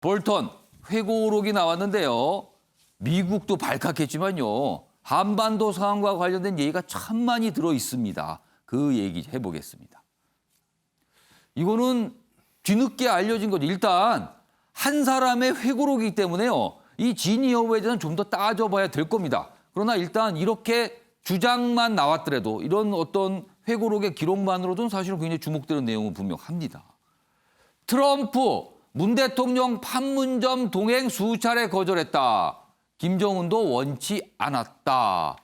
볼턴 회고록이 나왔는데요. 미국도 발칵했지만요. 한반도 상황과 관련된 얘기가 참 많이 들어 있습니다. 그 얘기 해보겠습니다. 이거는 뒤늦게 알려진 거죠. 일단 한 사람의 회고록이기 때문에요. 이 진위 여부에 대해서는 좀 더 따져봐야 될 겁니다. 그러나 일단 이렇게 주장만 나왔더라도 이런 어떤 회고록의 기록만으로도 사실은 굉장히 주목되는 내용은 분명합니다. 트럼프, 문 대통령 판문점 동행 수차례 거절했다. 김정은도 원치 않았다.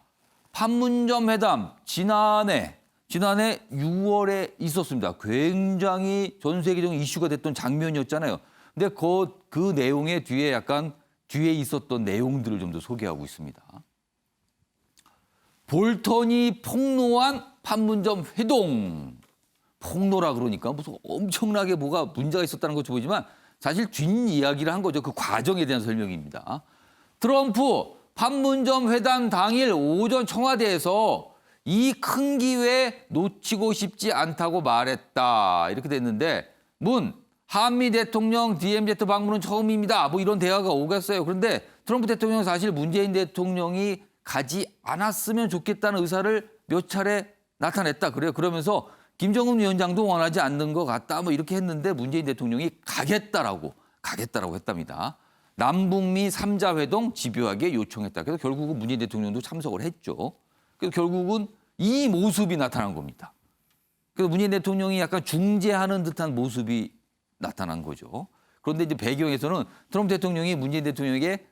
판문점 회담 지난해 6월에 있었습니다. 굉장히 전 세계적인 이슈가 됐던 장면이었잖아요. 근데 그 내용의 뒤에 있었던 내용들을 좀 더 소개하고 있습니다. 볼턴이 폭로한 판문점 회동. 폭로라 그러니까 무슨 엄청나게 뭐가 문제가 있었다는 것처럼 보이지만 사실 뒷이야기를 한 거죠. 그 과정에 대한 설명입니다. 트럼프 판문점 회담 당일 오전 청와대에서 이 큰 기회 놓치고 싶지 않다고 말했다. 이렇게 됐는데 한미 대통령 DMZ 방문은 처음입니다. 뭐 이런 대화가 오갔어요. 그런데 트럼프 대통령은 사실 문재인 대통령이 가지 않았으면 좋겠다는 의사를 몇 차례 나타냈다 그래요. 그러면서 김정은 위원장도 원하지 않는 것 같다. 뭐 이렇게 했는데 문재인 대통령이 가겠다라고 했답니다. 남북미 3자 회동 집요하게 요청했다. 그래서 결국은 문재인 대통령도 참석을 했죠. 그래서 결국은 이 모습이 나타난 겁니다. 그래서 문재인 대통령이 약간 중재하는 듯한 모습이 나타난 거죠. 그런데 이제 배경에서는 트럼프 대통령이 문재인 대통령에게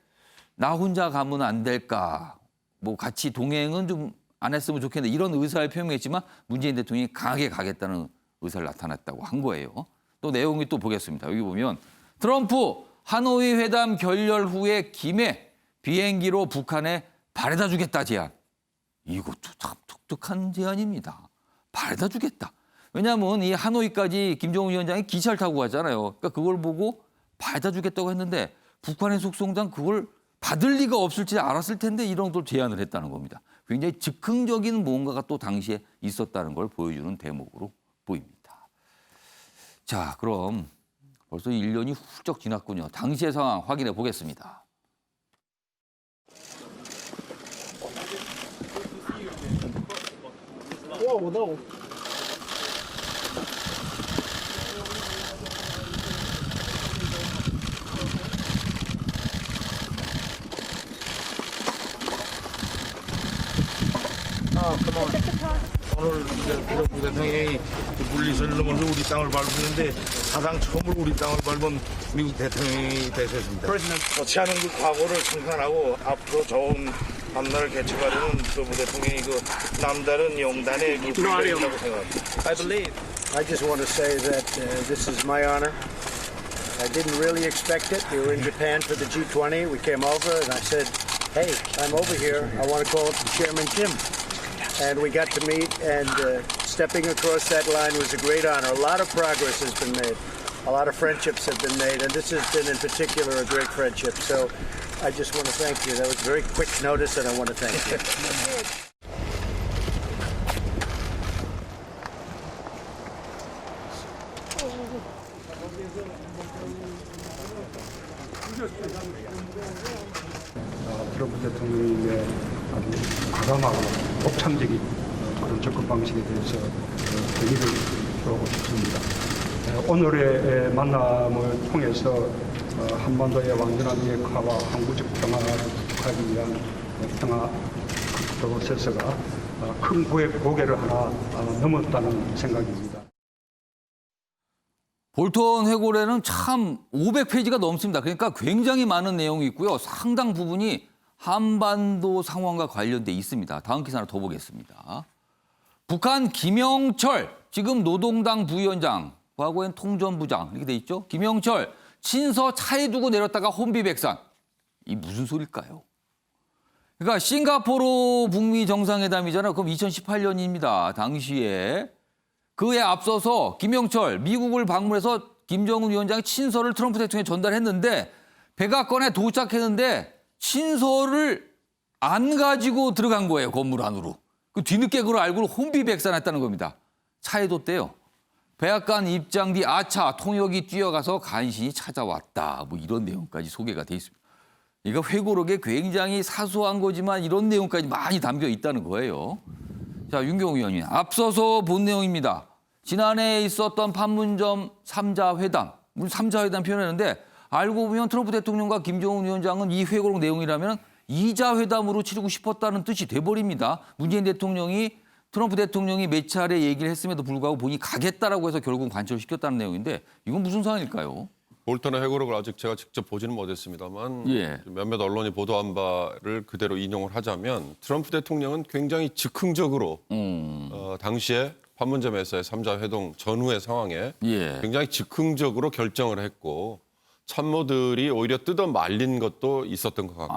나 혼자 가면 안 될까? 뭐 같이 동행은 좀 안 했으면 좋겠는데 이런 의사를 표명했지만 문재인 대통령이 강하게 가겠다는 의사를 나타냈다고 한 거예요. 또 내용이 또 보겠습니다. 여기 보면 트럼프 하노이 회담 결렬 후에 김해 비행기로 북한에 바래다 주겠다 제안. 이것도 참 독특한 제안입니다. 바래다 주겠다. 왜냐하면 이 하노이까지 김정은 위원장이 기차를 타고 가잖아요. 그러니까 그걸 보고 바래다 주겠다고 했는데 북한의 속성장 그걸 받을 리가 없을지 알았을 텐데 이런 걸 제안을 했다는 겁니다. 굉장히 즉흥적인 뭔가가 또 당시에 있었다는 걸 보여주는 대목으로 보입니다. 자, 그럼 벌써 1년이 훌쩍 지났군요. 당시의 상황 확인해 보겠습니다. 오늘 트럼프 대통령이 물리선을 넘어서 우리 땅을 밟았는데 사상 처음으로 우리 땅을 밟은 미국 대통령이 되셨습니다. 좋지 않은 그 과거를 청산하고 앞으로 좋은 밤날을 개척하려는 트럼프 대통령이 그 남다른 용단의 그 분량이라고 생각합니다. I just want to say that this is my honor. I didn't really expect it. We were in Japan for the G20. We came over and I said, hey, I'm over here. I want to call Chairman Kim. And we got to meet, and stepping across that line was a great honor. A lot of progress has been made. A lot of friendships have been made, and this has been in particular a great friendship. So I just want to thank you. That was very quick notice, and I want to thank you. 트럼프 대통령의 아주 과감하고 독창적인 그런 접근 방식에 대해서 동의를 표하고 싶습니다. 오늘의 만남을 통해서 한반도의 완전한 비핵화와 항구적 평화를 구축하기 위한 평화 프로세스가 큰 고개를 하나 넘었다는 생각입니다. 볼턴 회고록에는 참 500페이지가 넘습니다. 그러니까 굉장히 많은 내용이 있고요. 상당 부분이 한반도 상황과 관련돼 있습니다. 다음 기사 하나 더 보겠습니다. 북한 김영철, 지금 노동당 부위원장, 과거엔 통전부장 이렇게 돼 있죠. 김영철, 친서 차에 두고 내렸다가 혼비백산. 이 무슨 소릴까요? 그러니까 싱가포르 북미 정상회담이잖아요. 그럼 2018년입니다. 당시에. 그에 앞서서 김영철 미국을 방문해서 김정은 위원장의 친서를 트럼프 대통령에 전달했는데 백악관에 도착했는데 친서를 안 가지고 들어간 거예요. 건물 안으로. 그 뒤늦게 그걸 알고 혼비백산했다는 겁니다. 차에 뒀대요. 백악관 입장 뒤 아차 통역이 뛰어가서 간신히 찾아왔다. 뭐 이런 내용까지 소개가 돼 있습니다. 그러니까 회고록에 굉장히 사소한 거지만 이런 내용까지 많이 담겨 있다는 거예요. 자, 윤경호 의원님, 앞서서 본 내용입니다. 지난해 있었던 판문점 3자 회담, 우리 3자 회담 표현했는데 알고 보면 트럼프 대통령과 김정은 위원장은 이 회고록 내용이라면 2자 회담으로 치르고 싶었다는 뜻이 돼버립니다. 문재인 대통령이 트럼프 대통령이 몇 차례 얘기를 했음에도 불구하고 본인이 가겠다라고 해서 결국 관철시켰다는 내용인데 이건 무슨 상황일까요? 볼턴의 회고록을 아직 제가 직접 보지는 못했습니다만 예. 몇몇 언론이 보도한 바를 그대로 인용을 하자면 트럼프 대통령은 굉장히 즉흥적으로 당시에 판문점에서의 3자 회동 전후의 상황에 예. 굉장히 즉흥적으로 결정을 했고 참모들이 오히려 뜯어 말린 것도 있었던 것 같고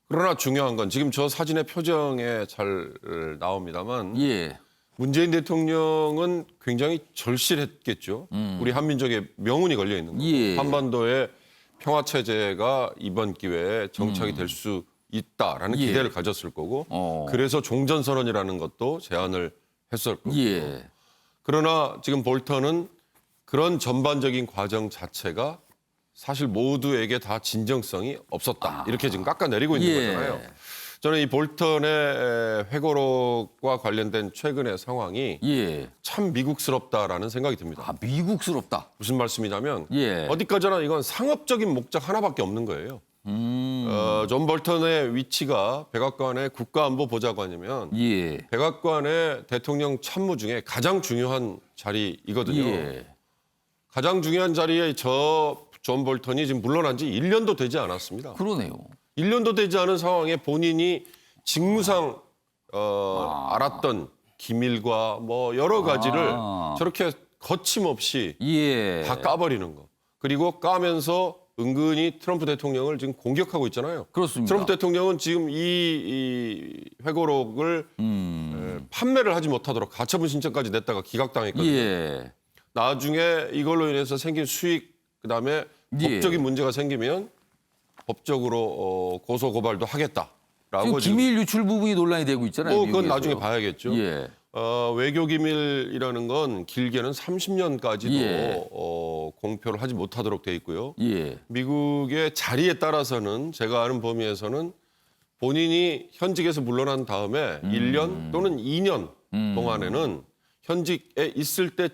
그러나 중요한 건 지금 저 사진의 표정에 잘 나옵니다만 예. 문재인 대통령은 굉장히 절실했겠죠. 우리 한민족의 명운이 걸려 있는 거고 예. 한반도의 평화 체제가 이번 기회에 정착이 될 수 있다라는 예. 기대를 가졌을 거고 그래서 종전선언이라는 것도 제안을 했을 거고 예. 그러나 지금 볼턴은 그런 전반적인 과정 자체가 사실 모두에게 다 진정성이 없었다. 이렇게 지금 깎아내리고 있는 예. 거잖아요. 저는 이 볼턴의 회고록과 관련된 최근의 상황이 예. 참 미국스럽다라는 생각이 듭니다. 아, 미국스럽다. 무슨 말씀이냐면 예. 어디까지나 이건 상업적인 목적 하나밖에 없는 거예요. 존 볼턴의 위치가 백악관의 국가안보보좌관이면 예. 백악관의 대통령 참모 중에 가장 중요한 자리이거든요. 예. 가장 중요한 자리에 존 볼턴이 지금 물러난 지 1년도 되지 않았습니다. 그러네요. 1년도 되지 않은 상황에 본인이 직무상 알았던 기밀과 뭐 여러 가지를 저렇게 거침없이 예. 다 까버리는 거. 그리고 까면서 은근히 트럼프 대통령을 지금 공격하고 있잖아요. 그렇습니다. 트럼프 대통령은 지금 이 회고록을 판매를 하지 못하도록 가처분 신청까지 냈다가 기각당했거든요. 예. 나중에 이걸로 인해서 생긴 수익 그다음에 예. 법적인 문제가 생기면 법적으로 고소 고발도 하겠다라고 지금 기밀 유출 부분이 논란이 되고 있잖아요. 그건 미국에서요. 나중에 봐야겠죠. 예. 외교 기밀이라는 건 길게는 30년까지도 예. 공표를 하지 못하도록 돼 있고요. 예. 미국의 자리에 따라서는 제가 아는 범위에서는 본인이 현직에서 물러난 다음에 1년 또는 2년 동안에는 현직에 있을 때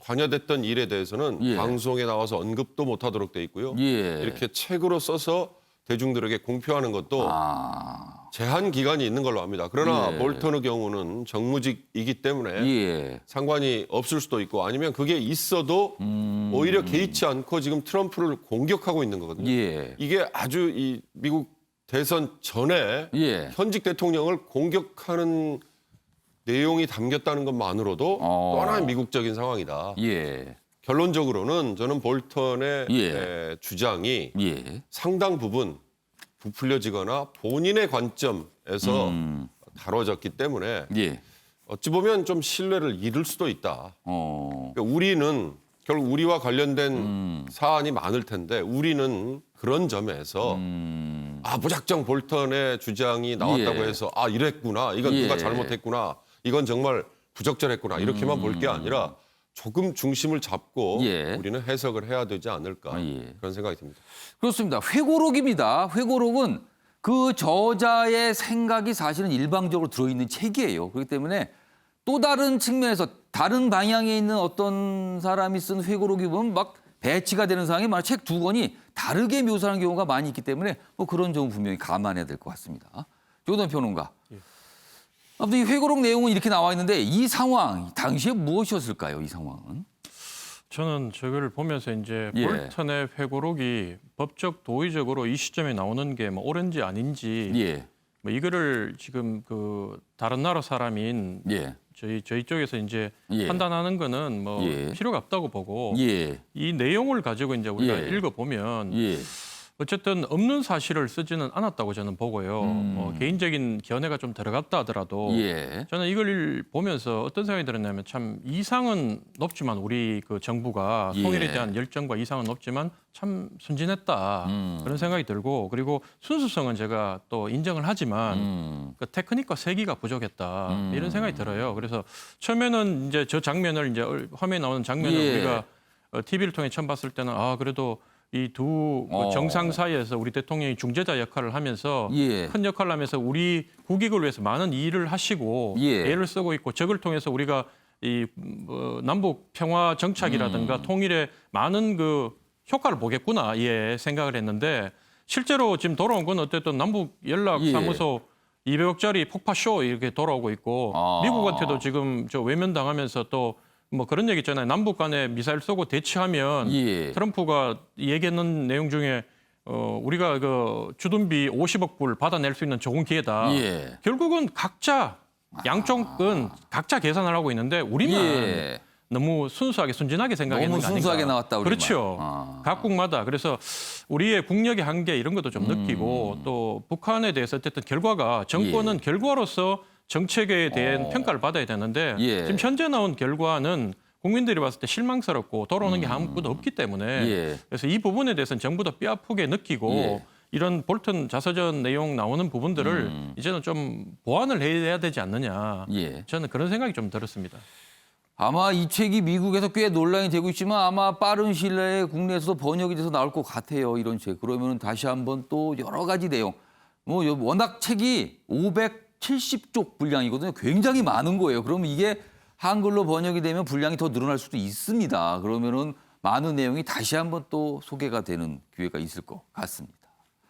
관여됐던 일에 대해서는 예. 방송에 나와서 언급도 못하도록 돼 있고요. 예. 이렇게 책으로 써서 대중들에게 공표하는 것도 제한 기간이 있는 걸로 압니다. 그러나 예. 볼턴의 경우는 정무직이기 때문에 예. 상관이 없을 수도 있고 아니면 그게 있어도 오히려 개의치 않고 지금 트럼프를 공격하고 있는 거거든요. 예. 이게 아주 이 미국 대선 전에 예. 현직 대통령을 공격하는 내용이 담겼다는 것만으로도 또 하나의 미국적인 상황이다. 예. 결론적으로는 저는 볼턴의 예. 주장이 예. 상당 부분 부풀려지거나 본인의 관점에서 다뤄졌기 때문에 예. 어찌 보면 좀 신뢰를 잃을 수도 있다. 어. 그러니까 우리는 결국 우리와 관련된 사안이 많을 텐데 우리는 그런 점에서 무작정 볼턴의 주장이 나왔다고 예. 해서 이랬구나. 이건 예. 누가 잘못했구나. 이건 정말 부적절했구나. 이렇게만 볼 게 아니라 조금 중심을 잡고 예. 우리는 해석을 해야 되지 않을까. 예. 그런 생각이 듭니다. 그렇습니다. 회고록입니다. 회고록은 그 저자의 생각이 사실은 일방적으로 들어있는 책이에요. 그렇기 때문에 또 다른 측면에서 다른 방향에 있는 어떤 사람이 쓴 회고록이 보면 막 배치가 되는 상황이 많아 책 두 권이 다르게 묘사하는 경우가 많이 있기 때문에 뭐 그런 점은 분명히 감안해야 될 것 같습니다. 조던 평론가. 아무튼 이 회고록 내용은 이렇게 나와 있는데 이 상황, 당시에 무엇이었을까요? 이 상황은? 저는 저걸 보면서 이제 예. 볼턴의 회고록이 법적 도의적으로 이 시점에 나오는 게 뭐 옳은지 아닌지 예. 뭐 이거를 지금 그 다른 나라 사람인 예. 저희 쪽에서 이제 예. 판단하는 거는 뭐 예. 필요가 없다고 보고 예. 이 내용을 가지고 이제 우리가 예. 읽어보면 예. 어쨌든 없는 사실을 쓰지는 않았다고 저는 보고요. 개인적인 견해가 좀 들어갔다 하더라도 예. 저는 이걸 보면서 어떤 생각이 들었냐면 참 이상은 높지만 우리 그 정부가 예. 통일에 대한 열정과 이상은 높지만 참 순진했다 그런 생각이 들고 그리고 순수성은 제가 또 인정을 하지만 그 테크닉과 세기가 부족했다 이런 생각이 들어요. 그래서 처음에는 이제 저 장면을 이제 화면에 나오는 장면을 예. 우리가 TV를 통해 처음 봤을 때는 아 그래도 이 두 정상 사이에서 우리 대통령이 중재자 역할을 하면서 예. 큰 역할을 하면서 우리 국익을 위해서 많은 일을 하시고 예. 애를 쓰고 있고 적을 통해서 우리가 이 남북 평화 정착이라든가 통일에 많은 그 효과를 보겠구나 예 생각을 했는데 실제로 지금 돌아온 건 어쨌든 남북 연락 사무소 200억짜리 폭파쇼 이렇게 돌아오고 있고 미국한테도 지금 저 외면당하면서 또 뭐 그런 얘기 있잖아요. 남북 간에 미사일 쏘고 대치하면 예. 트럼프가 얘기했는 내용 중에 우리가 그 주둔비 50억 불 받아낼 수 있는 좋은 기회다. 예. 결국은 각자 양쪽은 각자 계산을 하고 있는데 우리만 예. 너무 순수하게 순진하게 생각했는 너무 거 아닌가. 순수하게 나왔다, 우리만. 그렇죠. 각국마다 그래서 우리의 국력의 한계 이런 것도 좀 느끼고 또 북한에 대해서 어쨌든 결과가 정권은 결과로서 정책에 대한 평가를 받아야 되는데 예. 지금 현재 나온 결과는 국민들이 봤을 때 실망스럽고 돌아오는 게 아무것도 없기 때문에 예. 그래서 이 부분에 대해서는 정부도 뼈아프게 느끼고 예. 이런 볼턴 자서전 내용 나오는 부분들을 이제는 좀 보완을 해야 되지 않느냐. 예. 저는 그런 생각이 좀 들었습니다. 아마 이 책이 미국에서 꽤 논란이 되고 있지만 아마 빠른 시일 내에 국내에서도 번역이 돼서 나올 것 같아요. 이런 책. 그러면 다시 한번 또 여러 가지 내용. 뭐 워낙 책이 570쪽 분량이거든요. 굉장히 많은 거예요. 그러면 이게 한글로 번역이 되면 분량이 더 늘어날 수도 있습니다. 그러면은 많은 내용이 다시 한번 또 소개가 되는 기회가 있을 것 같습니다.